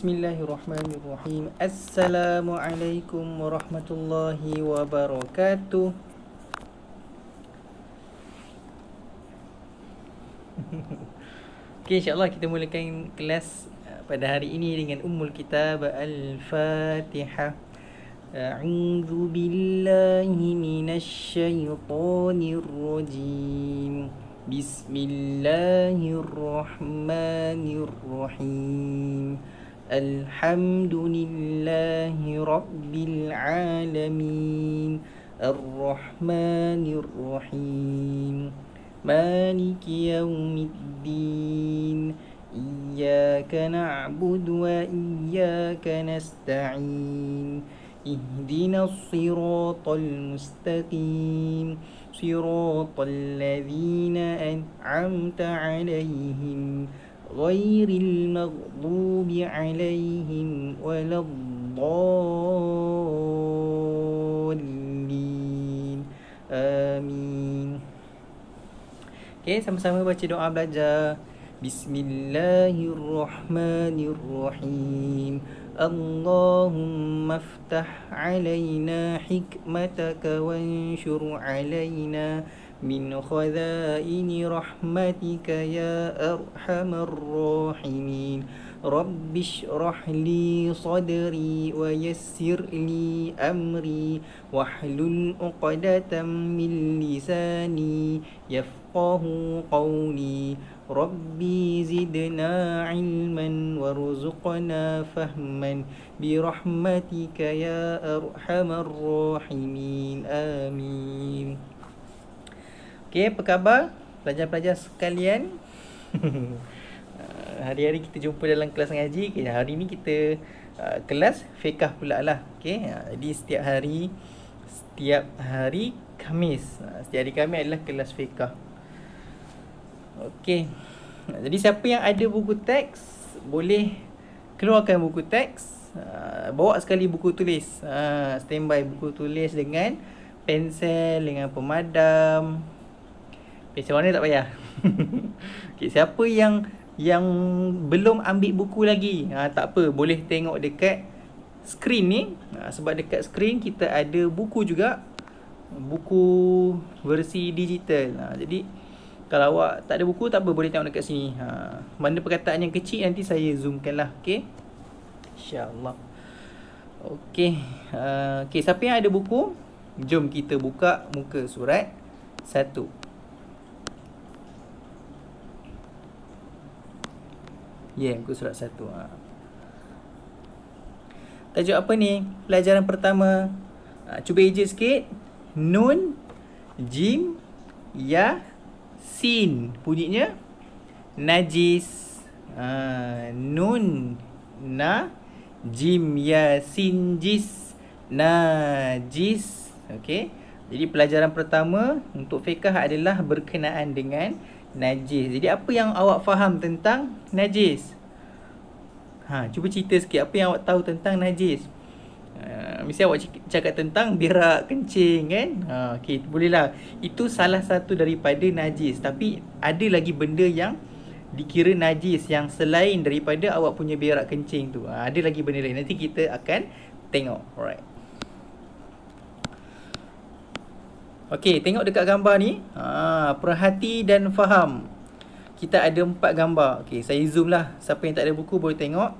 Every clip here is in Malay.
Bismillahirrahmanirrahim. Assalamualaikum warahmatullahi wabarakatuh. Okay, insyaAllah kita mulakan kelas pada hari ini dengan Ummul Kitab Al-Fatihah. A'udzu billahi minasy syaithanir rajim. Bismillahirrahmanirrahim. Alhamdulillahi rabbil alamin. Ar-Rahmanir-Rahim. Maliki yaumiddin. Iyyaka na'budu wa iyyaka nasta'in. Ihdinas siratal mustaqim. Siratal ladzina an'amta 'alaihim ghairil maghdubi 'alaihim waladdallin. Amin. Okay, sama-sama baca doa belajar. Bismillahirrahmanirrahim. Allahumma aftah alaina hikmataka wanshur alaina min khazaini rahmatika ya arhamar rahimin. Rabbi shrah li sadri wa yassir li amri wahlul 'uqdatam min lisani yafqahu qawli. Rabbi zidna ilman warzuqna fahman birahmatika ya arhamar rahimin. Amin. Okay, apa khabar pelajar-pelajar sekalian? Hari-hari kita jumpa dalam kelas ngaji. Okay, hari ni kita kelas fiqh pula lah. Okay, jadi setiap hari Khamis, setiap hari Khamis adalah kelas fiqh. Okey. Jadi siapa yang ada buku teks boleh keluarkan buku teks, bawa sekali buku tulis. Standby buku tulis dengan pensel, dengan pemadam. Pensel warna tak payah. Okey, siapa yang belum ambil buku lagi, tak apa, boleh tengok dekat skrin ni. Sebab dekat skrin kita ada buku juga, buku versi digital. Jadi kalau awak tak ada buku, tak apa, boleh tengok dekat sini. Mana perkataan yang kecil nanti saya zoomkan lah. Okay, InsyaAllah. Okay, siapa yang ada buku, jom kita buka muka surat 1. Muka surat 1. Tajuk apa ni? Pelajaran pertama. Cuba eja sikit. Nun, jim, ya, sin. Bunyinya najis. Nun, na, jim, ya, sin, jis, najis. Okey. Jadi pelajaran pertama untuk fiqh adalah berkenaan dengan najis. Jadi apa yang awak faham tentang najis? Cuba cerita sikit apa yang awak tahu tentang najis. Mesti awak cakap tentang berak, kencing kan. Okey, bolehlah. Itu salah satu daripada najis. Tapi ada lagi benda yang dikira najis yang selain daripada awak punya berak, kencing tu. Ada lagi benda lain. Nanti kita akan tengok. Alright. Okey, tengok dekat gambar ni. Perhati dan faham. Kita ada 4 gambar. Okey, saya zoom lah. Siapa yang tak ada buku boleh tengok.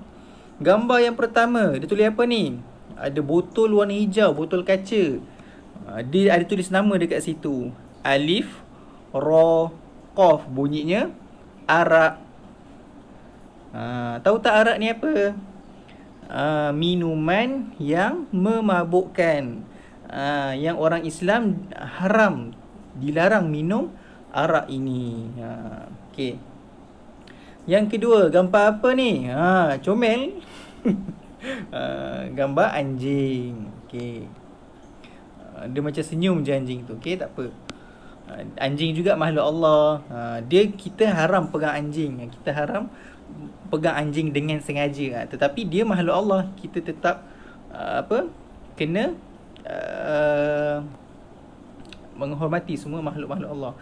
Gambar yang pertama, dia tulis apa ni? Ada botol warna hijau, botol kaca. Dia ada tulis nama dekat situ. Alif, Ra, Qaf. Bunyinya arak. Tahu tak arak ni apa? Minuman yang memabukkan. Yang orang Islam haram, dilarang minum arak ini. Okey. Yang kedua, gambar apa ni? Comel. Gambar anjing. Okey. Dia macam senyum je anjing tu. Okey, tak apa. Anjing juga makhluk Allah. Kita haram pegang anjing. Kita haram pegang anjing dengan sengaja. Tetapi dia makhluk Allah. Kita tetap kena menghormati semua makhluk-makhluk Allah.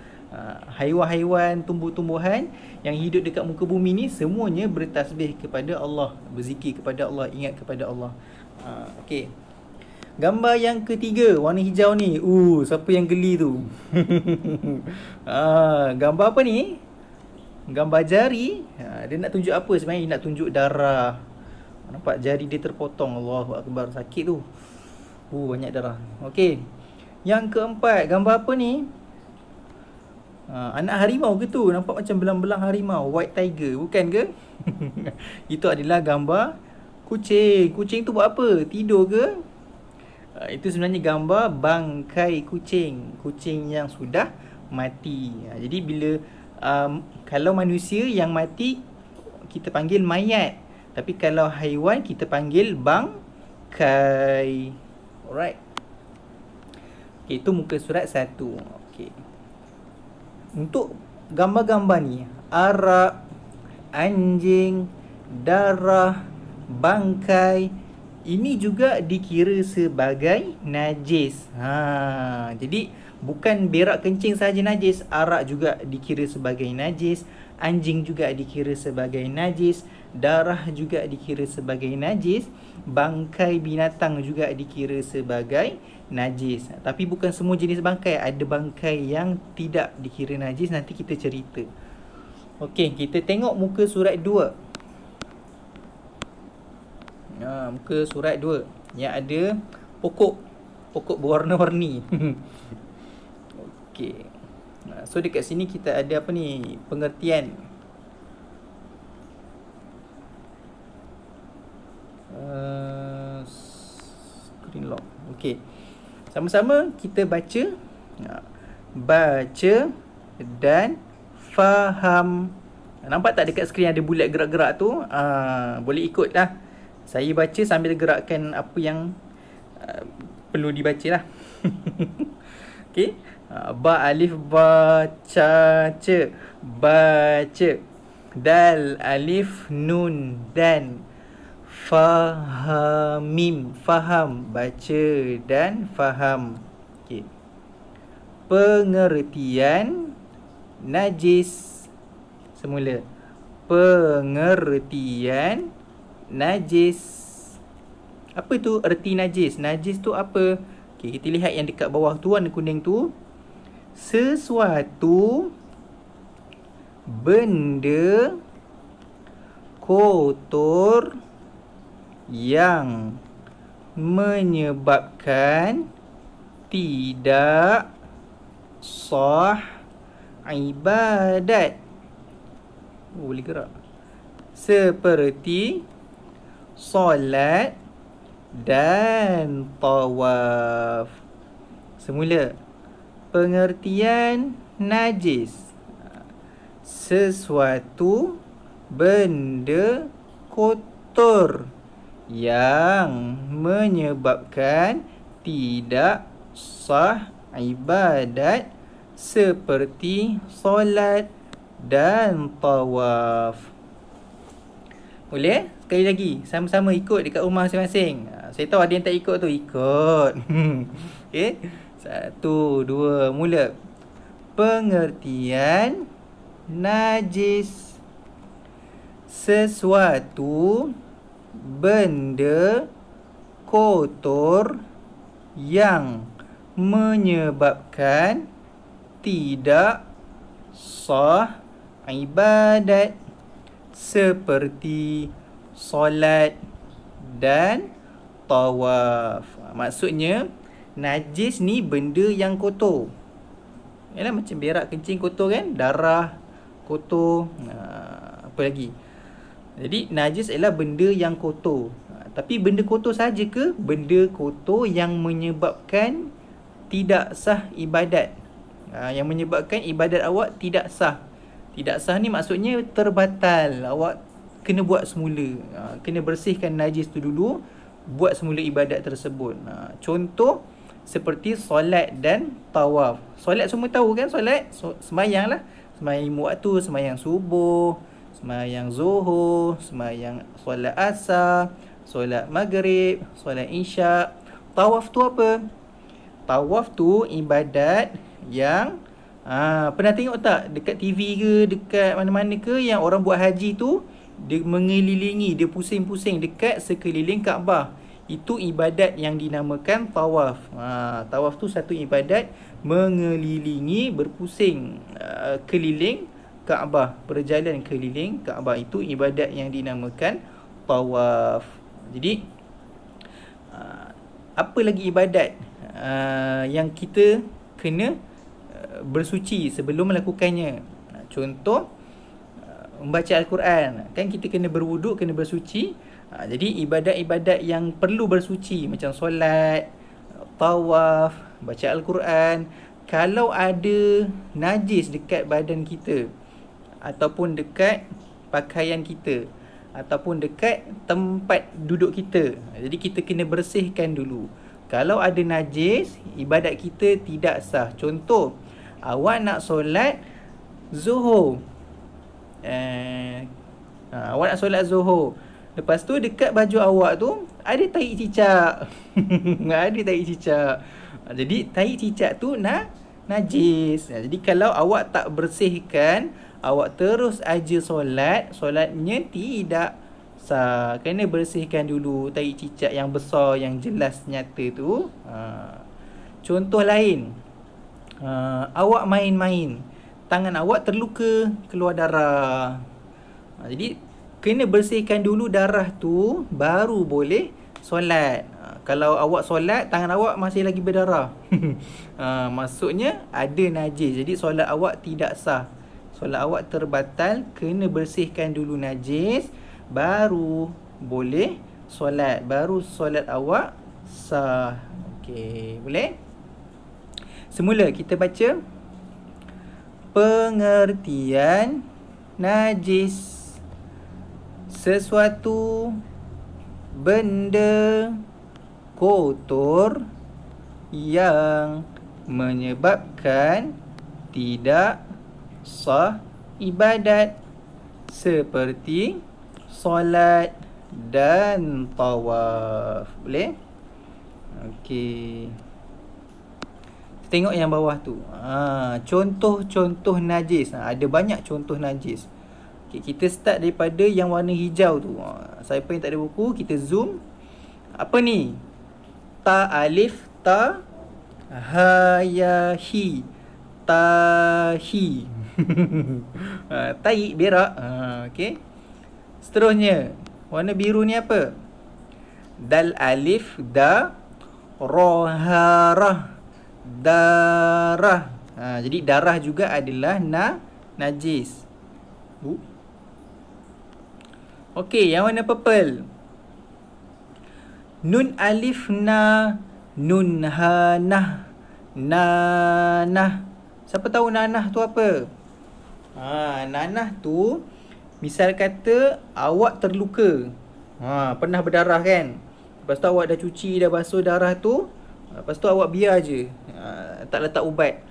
Haiwan-haiwan, tumbuh-tumbuhan yang hidup dekat muka bumi ni semuanya bertasbih kepada Allah, berzikir kepada Allah, ingat kepada Allah. Okey. Gambar yang ketiga, warna hijau ni. Siapa yang geli tu? Gambar apa ni? Gambar jari. Dia nak tunjuk apa sebenarnya? Dia nak tunjuk darah. Nampak jari dia terpotong. Allahu Akbar, sakit tu. Banyak darah. Okey. Yang keempat, gambar apa ni? Anak harimau ke tu? Nampak macam belang-belang harimau, white tiger, bukan ke? Itu adalah gambar kucing. Kucing tu buat apa? Tidur ke? Itu sebenarnya gambar bangkai kucing. Kucing yang sudah mati. Jadi bila kalau manusia yang mati, kita panggil mayat. Tapi kalau haiwan, kita panggil bangkai. Alright. Okay, itu muka surat 1. Okay. Untuk gambar-gambar ni, arak, anjing, darah, bangkai, ini juga dikira sebagai najis. Jadi bukan berak kencing saja najis, arak juga dikira sebagai najis, anjing juga dikira sebagai najis, darah juga dikira sebagai najis, bangkai binatang juga dikira sebagai najis. Tapi bukan semua jenis bangkai, ada bangkai yang tidak dikira najis, nanti kita cerita. Okey, kita tengok muka surat 2. Muka surat 2 yang ada pokok berwarna-warni. Okey. So dekat sini kita ada apa ni? Pengertian. Screen lock. Okey. Sama-sama kita baca. Baca dan faham. Nampak tak dekat skrin ada bulat gerak-gerak tu? Boleh ikut lah. Saya baca sambil gerakkan apa yang perlu dibaca lah. Okey. Ba alif ba ca ce, baca. Dal alif nun dan, fa ha mim, faham, baca dan faham. Okey. Pengertian najis. Semula. Pengertian najis. Apa tu erti najis? Najis tu apa? Okey, kita lihat yang dekat bawah tu, warna kuning tu. Sesuatu benda kotor yang menyebabkan tidak sah ibadat. Boleh gerak. Seperti solat dan tawaf. Semula. Pengertian najis. Sesuatu benda kotor yang menyebabkan tidak sah ibadat seperti solat dan tawaf. Boleh? Sekali lagi, sama-sama ikut dekat rumah masing-masing. Saya tahu ada yang tak ikut tu, ikut. Okey. 1, 2, mula. Pengertian najis. Sesuatu benda kotor yang menyebabkan tidak sah ibadat seperti solat dan tawaf. Maksudnya najis ni benda yang kotor. Yalah, macam berak kencing kotor kan, darah kotor, apa lagi. Jadi najis ialah benda yang kotor. Tapi benda kotor saja ke? Benda kotor yang menyebabkan tidak sah ibadat. Yang menyebabkan ibadat awak tidak sah. Tidak sah ni maksudnya terbatal. Awak kena buat semula. Kena bersihkan najis tu dulu, buat semula ibadat tersebut. Contoh seperti solat dan tawaf. Solat semua tahu kan solat? Sembahyang lah. Sembahyang 5 waktu, sembahyang subuh, sembahyang zuhur, sembahyang solat asar, solat maghrib, solat isyak. Tawaf tu apa? Tawaf tu ibadat yang Pernah tengok tak dekat TV ke, dekat mana-mana ke, yang orang buat haji tu dia mengelilingi, dia pusing-pusing dekat sekeliling Kaabah. Itu ibadat yang dinamakan tawaf. Tawaf tu satu ibadat mengelilingi, berpusing keliling Kaabah, berjalan keliling Kaabah. Itu ibadat yang dinamakan tawaf. Jadi apa lagi ibadat yang kita kena bersuci sebelum melakukannya? Contoh membaca Al-Quran, kan kita kena berwuduk, kena bersuci. Jadi ibadat-ibadat yang perlu bersuci macam solat, tawaf, baca Al-Quran, kalau ada najis dekat badan kita ataupun dekat pakaian kita ataupun dekat tempat duduk kita, jadi kita kena bersihkan dulu. Kalau ada najis, ibadat kita tidak sah. Contoh, awak nak solat Zuhur, awak nak solat Zuhur, lepas tu dekat baju awak tu ada tahi cicak. Ada tahi cicak. Jadi tahi cicak tu najis. Jadi kalau awak tak bersihkan, awak terus aja solat, solatnya tidak sah. Kena bersihkan dulu tahi cicak yang besar, yang jelas nyata tu. Contoh lain, awak main-main, tangan awak terluka, keluar darah. Jadi kena bersihkan dulu darah tu, baru boleh solat. Kalau awak solat, tangan awak masih lagi berdarah, maksudnya ada najis. Jadi solat awak tidak sah, solat awak terbatal. Kena bersihkan dulu najis, baru boleh solat, baru solat awak sah. Okey, boleh? Semula kita baca pengertian najis: sesuatu benda kotor yang menyebabkan tidak sah ibadat, seperti solat dan tawaf. Boleh? Okey, tengok yang bawah tu. Contoh-contoh najis. Ada banyak contoh najis. Okay, kita start daripada yang warna hijau tu. Siapa yang tak ada buku, kita zoom. Apa ni? Ta, alif, ta, ha, ya, hi. Tahi. Tai, berak. Okay. Seterusnya, warna biru ni apa? Dal, alif, da, ra, ha, rah. Darah. Jadi darah juga adalah najis. Okey, yang warna purple. Nun, alif, na, nun, ha, nah. Nanah. Siapa tahu nanah tu apa? Nanah tu, misal kata awak terluka, pernah berdarah kan, lepas tu awak dah cuci, dah basuh darah tu, lepas tu awak biar je, tak letak ubat,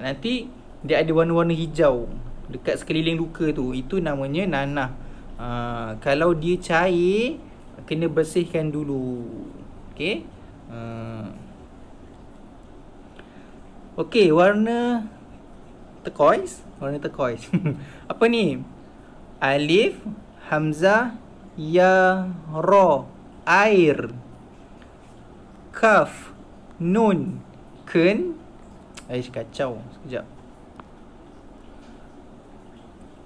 nanti dia ada warna-warna hijau dekat sekeliling luka tu. Itu namanya nanah. Kalau dia cair, kena bersihkan dulu. Okey. Okey, warna turquoise. Warna turquoise. Apa ni? Alif, hamzah, ya, ra, air. Kaf, nun, kun. Kacau. Sekejap.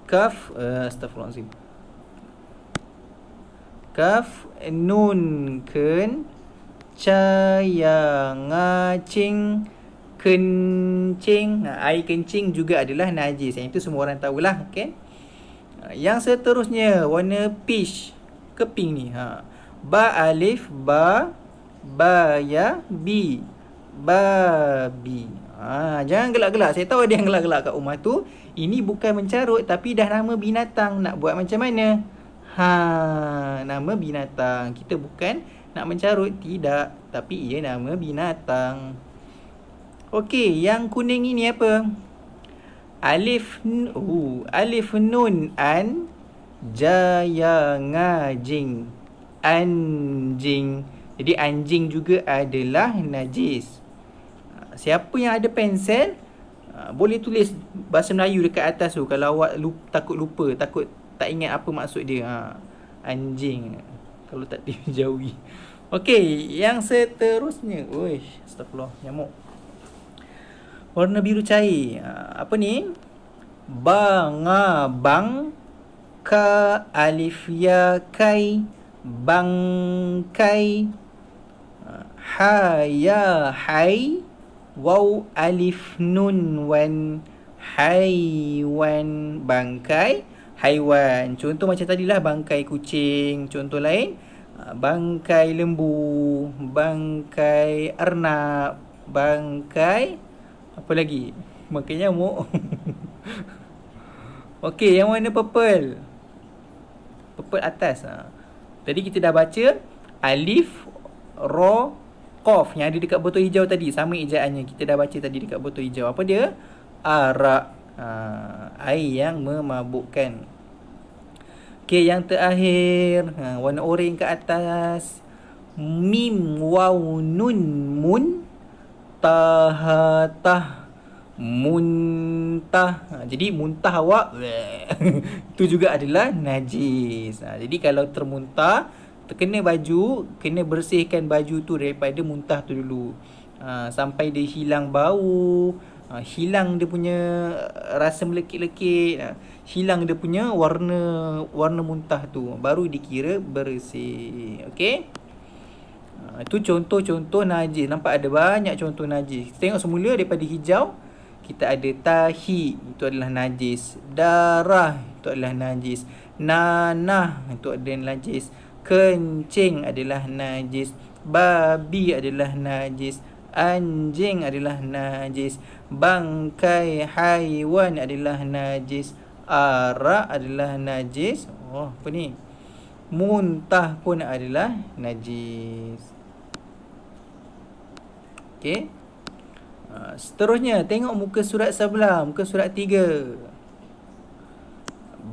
Kaf, astaghfirullahalazim. Kaf, nun, kun, ca, ya, ngacing, kencing. Air kencing juga adalah najis. Yang itu semua orang tahulah. Okay? Yang seterusnya, warna peach, keping ni. Ba, alif, ba, ya, bi, babi. Jangan gelak-gelak. Saya tahu ada yang gelak-gelak kat rumah tu. Ini bukan mencarut, tapi dah nama binatang. Nak buat macam mana? Nama binatang. Kita bukan nak mencarut, tidak, tapi ia nama binatang. Okey, yang kuning ini apa? Alif, alif, nun, an, jaya, ngajing, anjing. Jadi anjing juga adalah najis. Siapa yang ada pensel, Boleh tulis bahasa Melayu dekat atas tu kalau awak takut lupa, takut tak ingat apa maksud dia. Anjing kalau tak dijauhi. Okey, yang seterusnya. Uish, astagfirullah, nyamuk. Warna biru cair. Apa ni? Bang, ka, alif, ya, kai, bangkai. Ha, ya, hai, waw, alif, nun, wan, haiwan. Bangkai haiwan. Contoh macam tadilah, bangkai kucing. Contoh lain, bangkai lembu, bangkai arnab, bangkai apa lagi? Bangkai nyamuk. Okey, yang warna purple. Purple atas. Tadi kita dah baca alif, ra, qaf yang ada dekat botol hijau tadi. Sama ejaannya. Kita dah baca tadi dekat botol hijau. Apa dia? Arak. Air yang memabukkan. Okey, yang terakhir. Warna oranye ke atas. Mim, waw, nun, mun, tah, muntah. Jadi muntah awak itu juga adalah najis. Jadi kalau termuntah, terkena baju, kena bersihkan baju tu daripada muntah tu dulu. Sampai dia hilang bau, hilang dia punya rasa melekit-lekit, hilang dia punya warna muntah tu, baru dikira bersih. Okey? Itu contoh-contoh najis. Nampak ada banyak contoh najis. Kita tengok semula daripada hijau. Kita ada tahi, itu adalah najis. Darah, itu adalah najis. Nanah, itu adalah najis. Kencing adalah najis. Babi adalah najis. Anjing adalah najis. Bangkai haiwan adalah najis. Arak adalah najis. Apa ni? Muntah pun adalah najis. Okey. Seterusnya, tengok muka surat sebelah. Muka surat 3.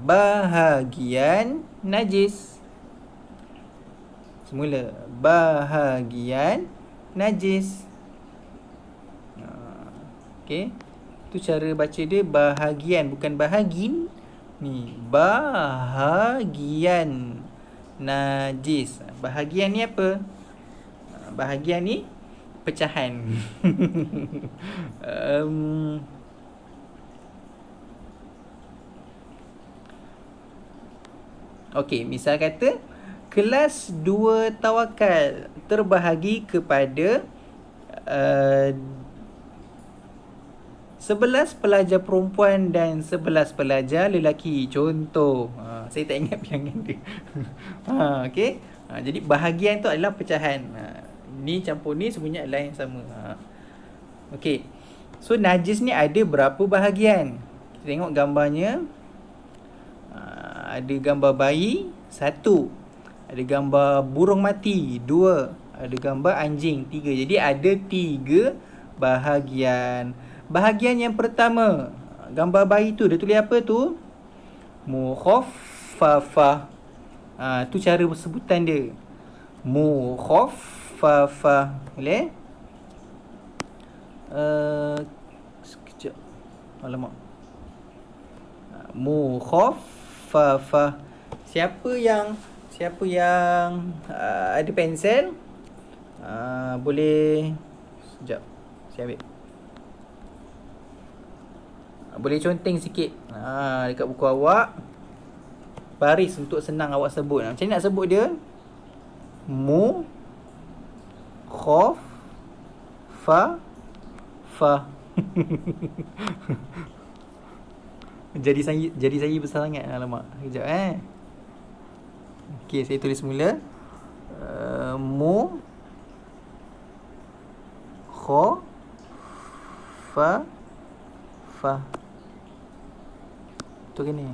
Bahagian najis. Semula. Bahagian najis. Okey. Itu cara baca dia, bahagian, bukan bahagin. Ni, bahagian najis. Bahagian ni apa? Bahagian ni pecahan. Okey, misal kata kelas 2 tawakal terbahagi kepada 11 pelajar perempuan dan 11 pelajar lelaki. Contoh. Saya tak ingat bilangan dia. Okey. Jadi bahagian tu adalah pecahan. Ni campur ni semuanya adalah yang sama. Okey. So najis ni ada berapa bahagian? Kita tengok gambarnya. Ada gambar bayi 1. Ada gambar burung mati 2. Ada gambar anjing 3. Jadi ada 3 bahagian. Bahagian yang pertama, gambar bayi tu dia tulis apa tu? Mukhaffafah. Tu cara sebutan dia. Mukhaffafah. Boleh? Sekejap. Alamak. Mukhaffafah. Siapa yang ada pensel? Boleh. Sekejap. Saya ambil. Boleh conteng sikit dekat buku awak. Baris untuk senang awak sebut. Macam ni nak sebut dia? Mu Khof Fa Fa. Jadi saya besar sangat. Alamak. Sekejap Okey, saya tulis semula. Mu Kho Fa Fa. Tu gini.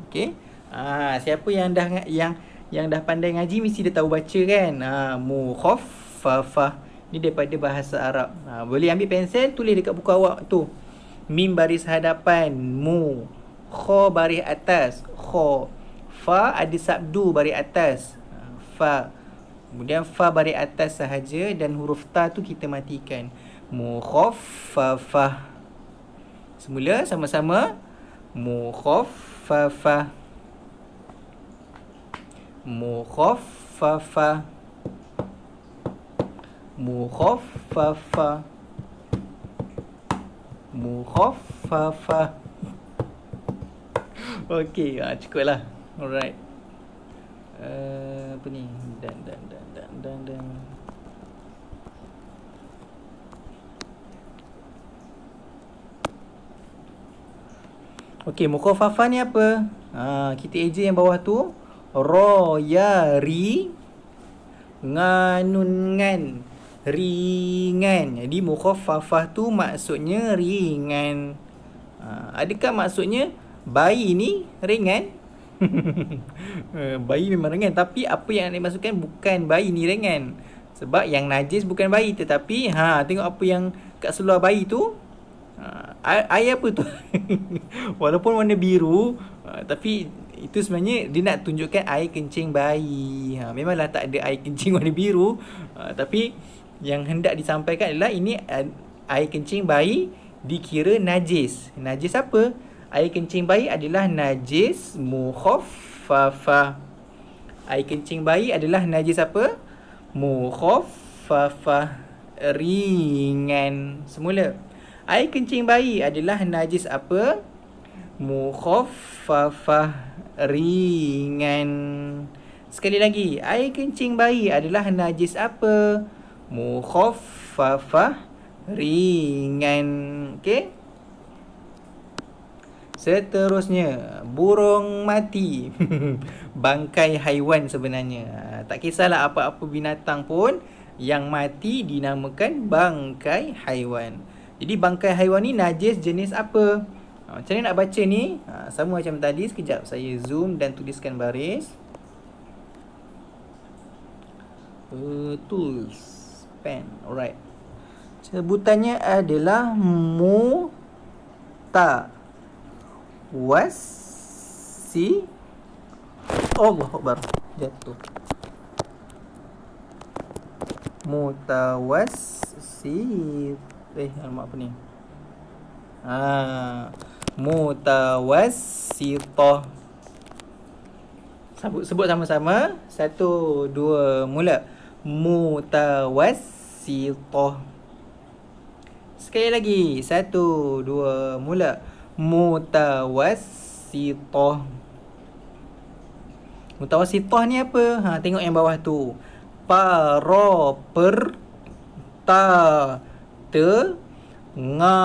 Okey. Siapa yang dah pandai ngaji mesti dia tahu baca kan. Mukhaffafah. Ni daripada bahasa Arab. Boleh ambil pensel, tulis dekat buku awak tu. Mim baris hadapan, mu. Kha baris atas, kha. Fa ada sabdu baris atas, fa. Kemudian fa baris atas sahaja dan huruf ta tu kita matikan. Mukhaffafah. Semula sama-sama. Mukhaffafah. Mukhaffafah. Mukhaffafah. Mukhaffafah. Okey, cukuplah. Alright. Apa ni? Dan. Okey, mukhaffafah ni apa? Kita eja yang bawah tu. Ra, ya, ri. Nganun, ngan. Ringan. Jadi mukhaffafah tu maksudnya ringan. Adakah maksudnya bayi ni ringan? Bayi memang ringan, tapi apa yang dimaksudkan bukan bayi ni ringan. Sebab yang najis bukan bayi, tetapi tengok apa yang kat seluar bayi tu. Air apa tu? Walaupun warna biru, tapi itu sebenarnya dia nak tunjukkan air kencing bayi. Memanglah tak ada air kencing warna biru, tapi yang hendak disampaikan adalah ini air kencing bayi dikira najis. Najis apa? Air kencing bayi adalah najis mukhaffafah. Air kencing bayi adalah najis apa? Mukhaffafah, ringan. Semula. Air kencing bayi adalah najis apa? Mukhaffafah, ringan. Sekali lagi, air kencing bayi adalah najis apa? Mukhaffafah, ringan. Okey? Seterusnya, burung mati. Bangkai haiwan sebenarnya. Tak kisahlah apa-apa binatang pun, yang mati dinamakan bangkai haiwan. Jadi bangkai haiwan ni najis jenis apa? Macam mana nak baca ni? Sama macam tadi. Sekejap saya zoom dan tuliskan baris. Tools, pen. Alright. Sebutannya adalah mutawassi. Allah Akbar. Jatuh. Mutawassi. Alamak apa ni? Mutawassithah. Sebut sama-sama. 1, 2, mula. Mutawassithah. Sekali lagi. 1, 2, mula. Mutawassithah. Mutawassithah ni apa? Tengok yang bawah tu. Pa, ra, per, ta, te, nga,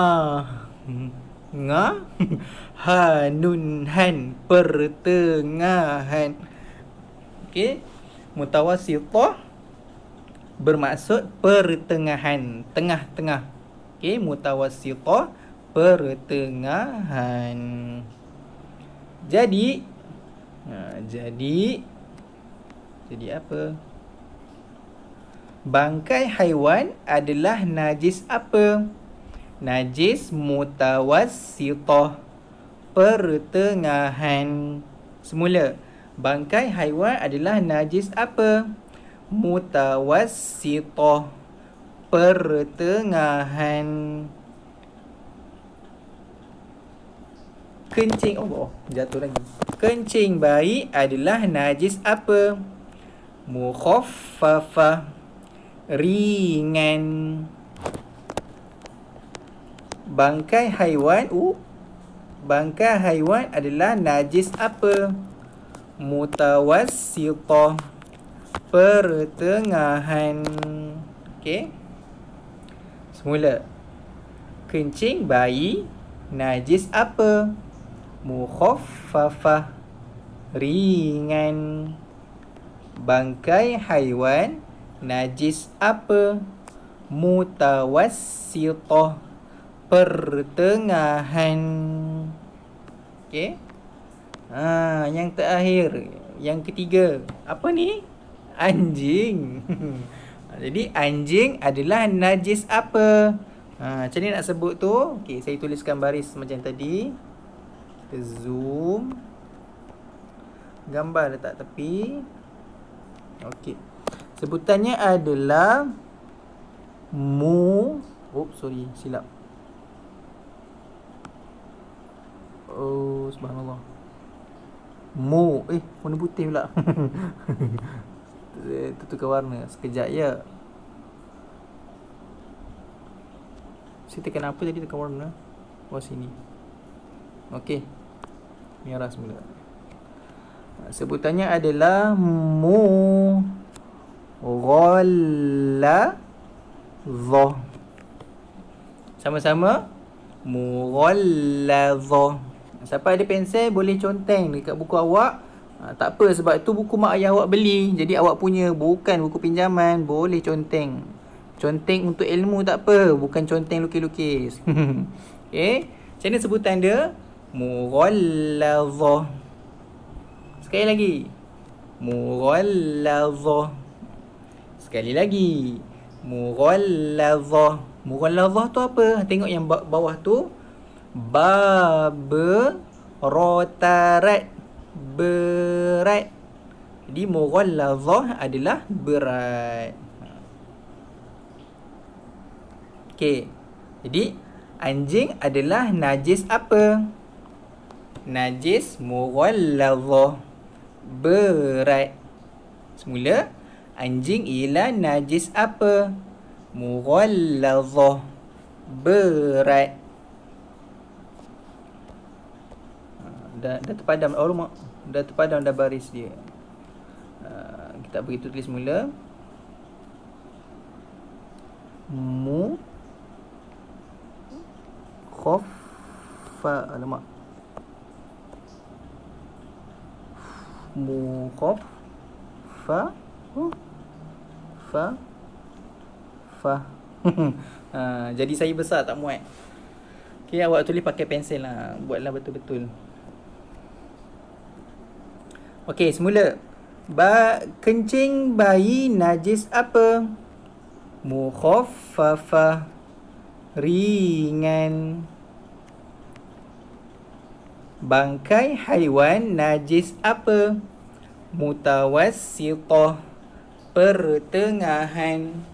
ha, nun, han, pertengahan. Okey. Mutawassithah bermaksud pertengahan, tengah-tengah. Okey, mutawassithah pertengahan. Jadi apa? Bangkai haiwan adalah najis apa? Najis mutawassithah, pertengahan. Semula. Bangkai haiwan adalah najis apa? Mutawassithah, pertengahan. Kencing, jatuh lagi. Kencing bayi adalah najis apa? Mukhaffafah, ringan. Bangkai haiwan adalah najis apa? Mutawassithah, pertengahan. Okey. Semula. Kencing bayi najis apa? Mukhaffafah, ringan. Bangkai haiwan najis apa? Mutawassithah, pertengahan. Okey. Yang terakhir, yang ketiga. Apa ni? Anjing. Jadi anjing adalah najis apa? Macam ni nak sebut tu. Okey, saya tuliskan baris macam tadi. Kita zoom. Gambar letak tepi. Okey. Sebutannya adalah sorry, silap. Oh, subhanallah. Warna putih pula. Tukar warna. Sekejap ya. Saya tekan apa tadi, tekan warna? Oh, sini. Okey. Merah semula. Sebutannya adalah mughalladhah. Sama-sama. Mughalladhah. Siapa ada pensel boleh conteng dekat buku awak. Tak apa, sebab tu buku mak ayah awak beli. Jadi awak punya, bukan buku pinjaman. Boleh conteng. Conteng untuk ilmu tak apa. Bukan conteng lukis-lukis. Okay. Macam mana sebutan dia? Mughalladhah. Sekali lagi. Mughalladhah. Sekali lagi. Mughalladhah. Mughalladhah tu apa? Tengok yang bawah tu. Rotarat. Berat. Jadi mughalladhah adalah berat. Okey. Jadi anjing adalah najis apa? Najis mughalladhah. Berat. Semula. Anjing ialah najis apa? Mughalladhah. Berat. Dah terpadam. Dah terpadam dah baris dia. Kita begitu tulis mula. Alamak. Jadi saya besar tak muat. Okay, awak tulis pakai pensel lah. Buatlah betul-betul. Okey, semula. Kencing bayi najis apa? Mukhaffafah. Ringan. Bangkai haiwan najis apa? Mutawassithah. Pertengahan.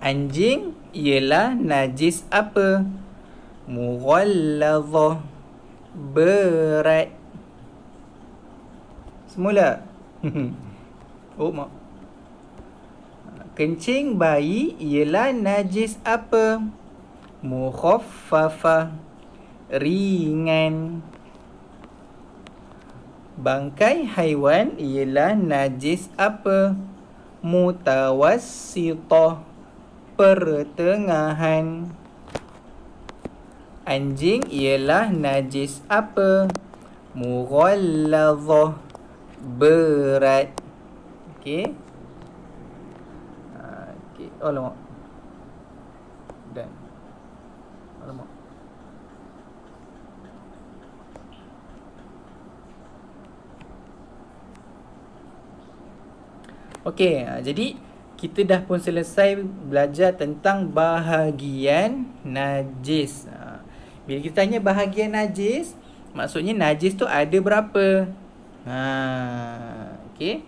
Anjing ialah najis apa? Mughalladhah. Berat. Semula. Mak. Kencing bayi ialah najis apa? Mukhaffafah. Ringan. Bangkai haiwan ialah najis apa? Mutawassithah. Pertengahan. Anjing ialah najis apa? Mughalladhah. Berat. Okey. Okey. Alamak. Dan. Alamak. Okey, jadi kita dah pun selesai belajar tentang bahagian najis. Bila kita tanya bahagian najis, maksudnya najis tu ada berapa? Okey.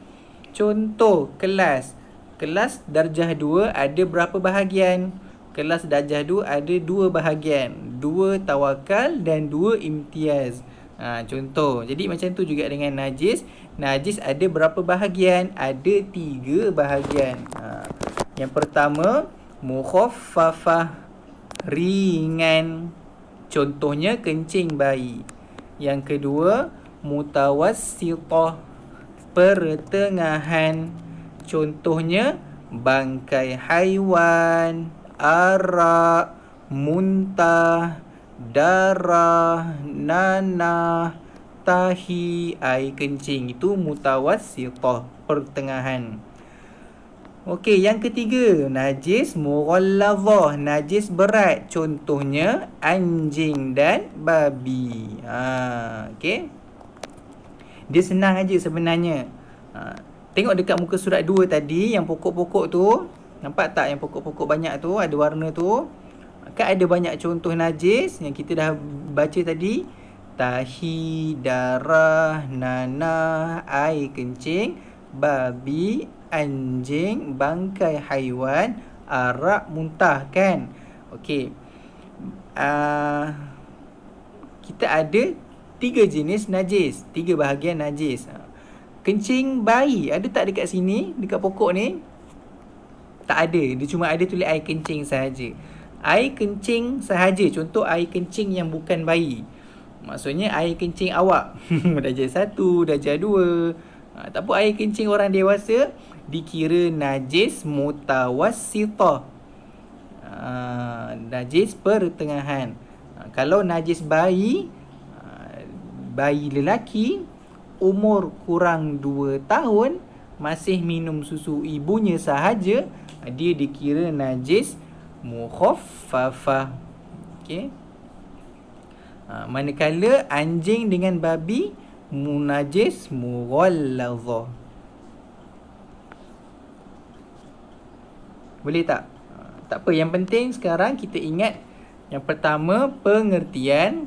Contoh kelas. Kelas darjah 2 ada berapa bahagian? Kelas darjah 2 ada 2 bahagian. 2 tawakal dan 2 imtiaz. Contoh. Jadi macam tu juga dengan najis. Najis ada berapa bahagian? Ada 3 bahagian. Yang pertama, mukhaffafah. Ringan. Contohnya kencing bayi. Yang kedua, mutawassithah. Pertengahan. Contohnya bangkai haiwan, arak, muntah, darah, nanah, tahi, air kencing. Itu mutawassithah, pertengahan. Okey, yang ketiga, najis mughalladhah, najis berat. Contohnya anjing dan babi. Okey. Dia senang aja sebenarnya. Tengok dekat muka surat 2 tadi, yang pokok-pokok tu. Nampak tak yang pokok-pokok banyak tu, ada warna tu? Kan ada banyak contoh najis yang kita dah baca tadi. tahi, darah, nanah, air kencing, babi, anjing, bangkai haiwan, arak, muntah kan. Okey. Kita ada 3 jenis najis, 3 bahagian najis. Kencing bayi ada tak dekat sini, dekat pokok ni? Tak ada. Dia cuma ada tulis air kencing sahaja. Air kencing sahaja. Contoh air kencing yang bukan bayi. Maksudnya air kencing awak. Darjah 1, darjah 2. Tak apa, air kencing orang dewasa dikira najis mutawassithah. Najis pertengahan. Kalau najis bayi, bayi lelaki umur kurang 2 tahun, masih minum susu ibunya sahaja, dia dikira najis mukhaffafah. Okey. Manakala anjing dengan babi najis mughallazah. Boleh tak? Tak apa, yang penting sekarang kita ingat yang pertama pengertian,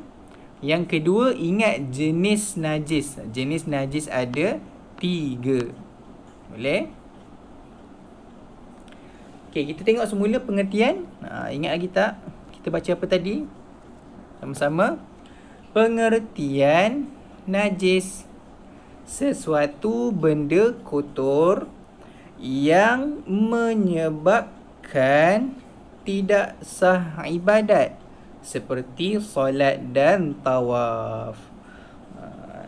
yang kedua ingat jenis najis. Jenis najis ada 3. Boleh? Okey, kita tengok semula pengertian. Ingat lagi tak? Kita baca apa tadi? Sama-sama. Pengertian najis: sesuatu benda kotor yang menyebabkan tidak sah ibadat, seperti solat dan tawaf.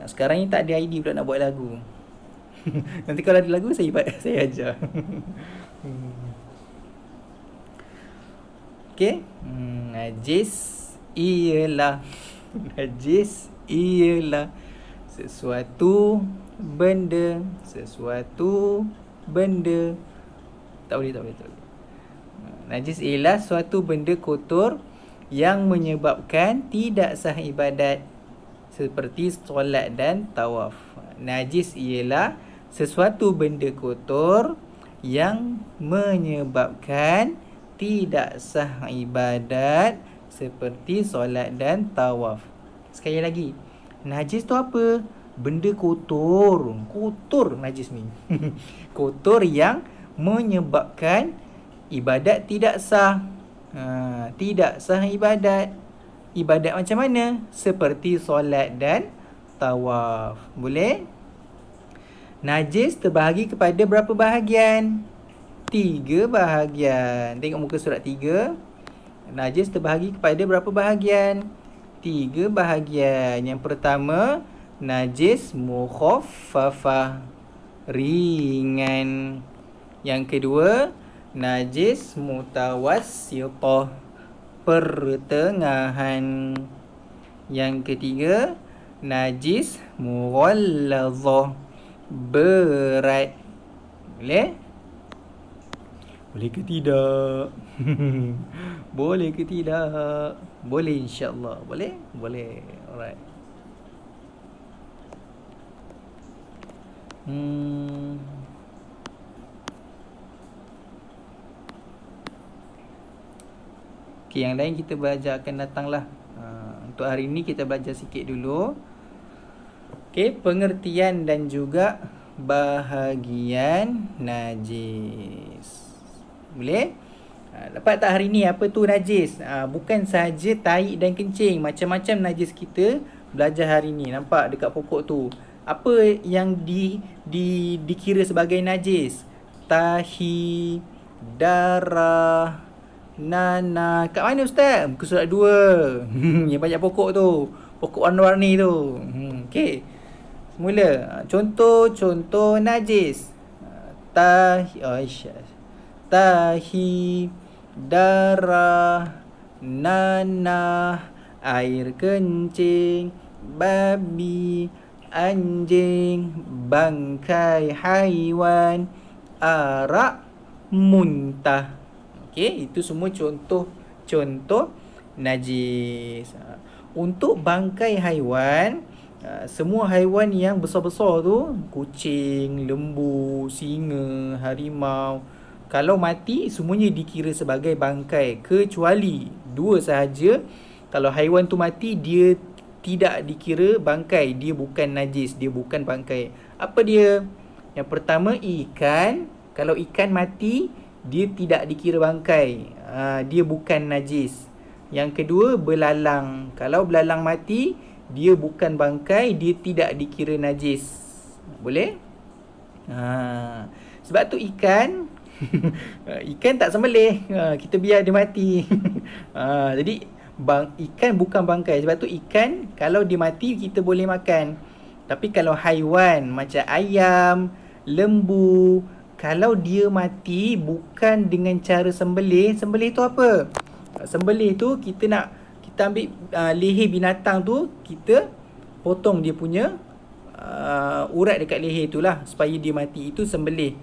Sekarang ni tak ada idea pula nak buat lagu. Nanti kalau ada lagu saya ajar. Okey. Najis ialah sesuatu benda tak boleh. Najis ialah suatu benda kotor yang menyebabkan tidak sah ibadat, seperti solat dan tawaf. Najis ialah sesuatu benda kotor yang menyebabkan tidak sah ibadat, seperti solat dan tawaf. Sekali lagi, najis tu apa? Benda kotor. Kotor najis ni. Kotor yang menyebabkan ibadat tidak sah. Tidak sah ibadat. Ibadat macam mana? Seperti solat dan tawaf. Boleh? Najis terbahagi kepada berapa bahagian? 3 bahagian. Tengok muka surat 3. Najis terbahagi kepada berapa bahagian? 3 bahagian. Yang pertama, najis mukhaffafah, ringan. Yang kedua, najis mutawassithah, pertengahan. Yang ketiga, najis mughallazah, berat. Boleh? Boleh ke tidak? Boleh ke tidak? Boleh, insyaAllah. Boleh? Boleh. Alright. Okay, yang lain kita belajar akan datang lah. Untuk hari ni kita belajar sikit dulu. Okay, pengertian dan juga bahagian najis. Boleh? Dapat tak hari ni apa tu najis? Bukan sahaja tahi dan kencing. Macam-macam najis kita belajar hari ni. Nampak dekat pokok tu. Apa yang dikira sebagai najis? Tahi, darah, nanah. Kat mana Ustaz? Muka surat 2. Yang banyak pokok tu. Pokok warna-warni tu. Okey. Semula. Contoh najis. Tahi, darah, nanah, air kencing, babi, anjing, bangkai haiwan, arak, muntah. Okey, itu semua contoh najis. Untuk bangkai haiwan, semua haiwan yang besar-besar tu, kucing, lembu, singa, harimau, kalau mati semuanya dikira sebagai bangkai, kecuali 2 sahaja. Kalau haiwan tu mati, dia tidak dikira bangkai. Dia bukan najis, dia bukan bangkai. Apa dia? Yang pertama, ikan. Kalau ikan mati, dia tidak dikira bangkai. Dia bukan najis. Yang kedua, belalang. Kalau belalang mati, dia bukan bangkai, dia tidak dikira najis. Boleh? Sebab tu ikan ikan tak sembelih, kita biar dia mati. Jadi ikan bukan bangkai. Sebab tu ikan kalau dia mati kita boleh makan. Tapi kalau haiwan macam ayam, lembu, kalau dia mati bukan dengan cara sembelih. Sembelih tu apa? Sembelih tu kita ambil leher binatang tu, kita potong dia punya urat dekat leher tu lah supaya dia mati. Itu sembelih.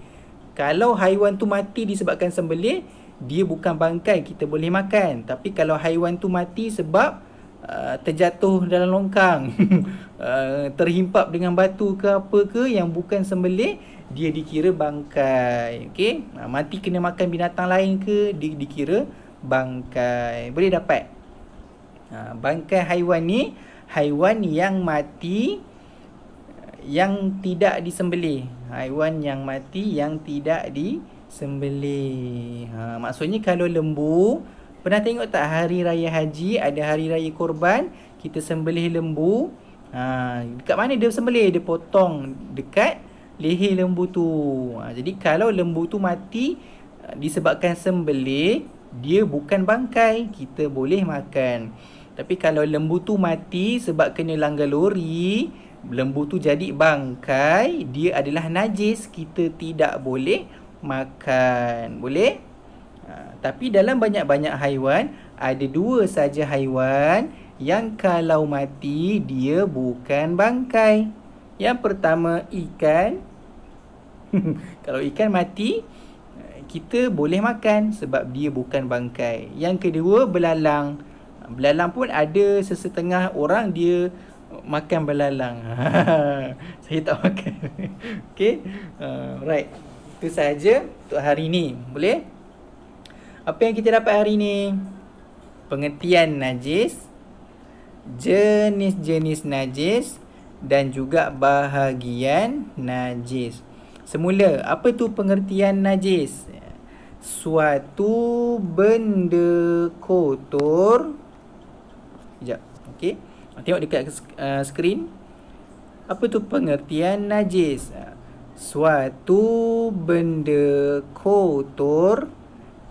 Kalau haiwan tu mati disebabkan sembelih, dia bukan bangkai, kita boleh makan. Tapi kalau haiwan tu mati sebab terjatuh dalam longkang, terhimpap dengan batu ke apa ke yang bukan sembelih, dia dikira bangkai. Okey? Mati kena makan binatang lain ke, dia dikira bangkai. Boleh dapat? Bangkai haiwan ni haiwan yang mati yang tidak disembelih. Haiwan yang mati yang tidak disembelih. Maksudnya kalau lembu, pernah tengok tak hari raya haji, ada hari raya korban, kita sembelih lembu. Dekat mana dia sembelih? Dia potong dekat leher lembu tu. Jadi kalau lembu tu mati disebabkan sembelih, dia bukan bangkai, kita boleh makan. Tapi kalau lembu tu mati sebab kena langgar lori, lembu tu jadi bangkai, dia adalah najis, kita tidak boleh makan. Boleh? Tapi dalam banyak-banyak haiwan, ada dua saja haiwan yang kalau mati dia bukan bangkai. Yang pertama, ikan. Kalau ikan mati, kita boleh makan sebab dia bukan bangkai. Yang kedua, belalang. Belalang pun ada sesetengah orang dia makan belalang. Saya tak makan. Okay. Right. Itu sahaja untuk hari ni. Boleh? Apa yang kita dapat hari ni? Pengertian najis, jenis-jenis najis dan juga bahagian najis. Semula, apa tu pengertian najis? Suatu benda kotor. Sekejap. Okey. Tengok dekat skrin. Apa tu pengertian najis? Suatu benda kotor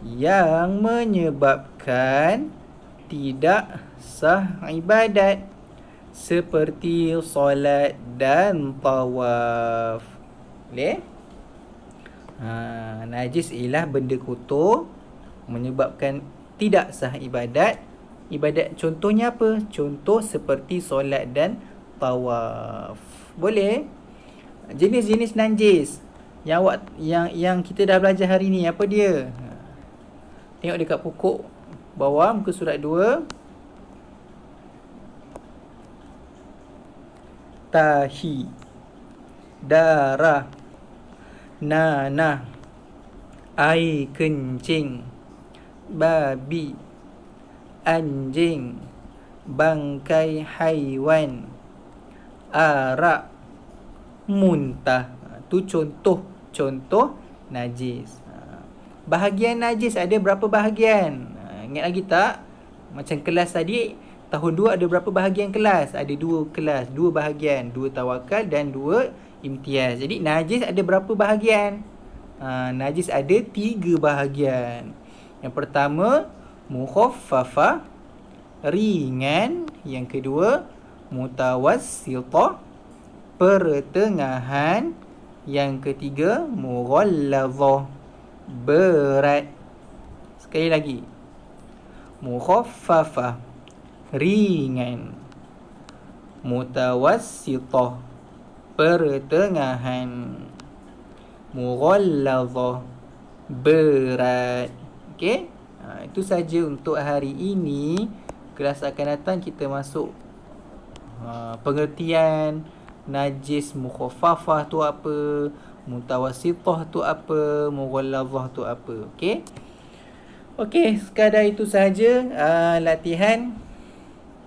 yang menyebabkan tidak sah ibadat, seperti solat dan tawaf. Boleh? Najis ialah benda kotor menyebabkan tidak sah ibadat. Ibadat contohnya apa? Contoh seperti solat dan tawaf. Boleh? Jenis-jenis najis yang kita dah belajar hari ni, apa dia? Tengok dekat pokok bawah muka surat 2. Tahi, darah, nanah, air kencing, babi, anjing, bangkai haiwan, arak, muntah. Tu contoh najis. Bahagian najis ada berapa bahagian? Ingat lagi tak? Macam kelas tadi, tahun 2 ada berapa bahagian kelas? Ada 2 kelas, 2 bahagian, 2 tawakal dan 2 imtiaz. Jadi najis ada berapa bahagian? Najis ada 3 bahagian. Yang pertama, mukhaffafah, ringan. Yang kedua, mutawassithah, pertengahan. Yang ketiga, mughallazah, berat. Sekali lagi, mukhaffafah, ringan, mutawassithah, pertengahan, mughallazah, berat. Okey? Itu saja untuk hari ini. Kelas akan datang kita masuk pengertian najis. Mukhaffafah tu apa, mutawassithah tu apa, mughallazah tu apa. Okey? Okey, sekadar itu sahaja latihan.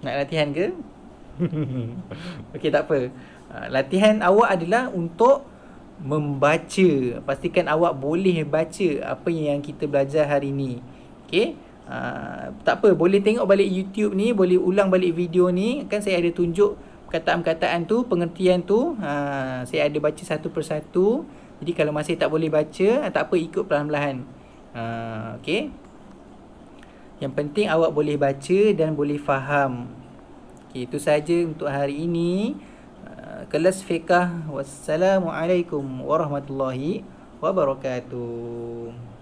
Nak latihan ke? Okey, tak apa. Latihan awak adalah untuk membaca. Pastikan awak boleh baca apa yang kita belajar hari ni. Okey? Tak apa, boleh tengok balik YouTube ni, boleh ulang balik video ni. Kan saya ada tunjuk perkataan-perkataan tu, pengertian tu. Saya ada baca satu persatu. Jadi kalau masih tak boleh baca, tak apa, ikut perlahan-lahan. Okey? Yang penting awak boleh baca dan boleh faham. Okey, itu saja untuk hari ini. Kelas fiqh. Wassalamualaikum warahmatullahi wabarakatuh.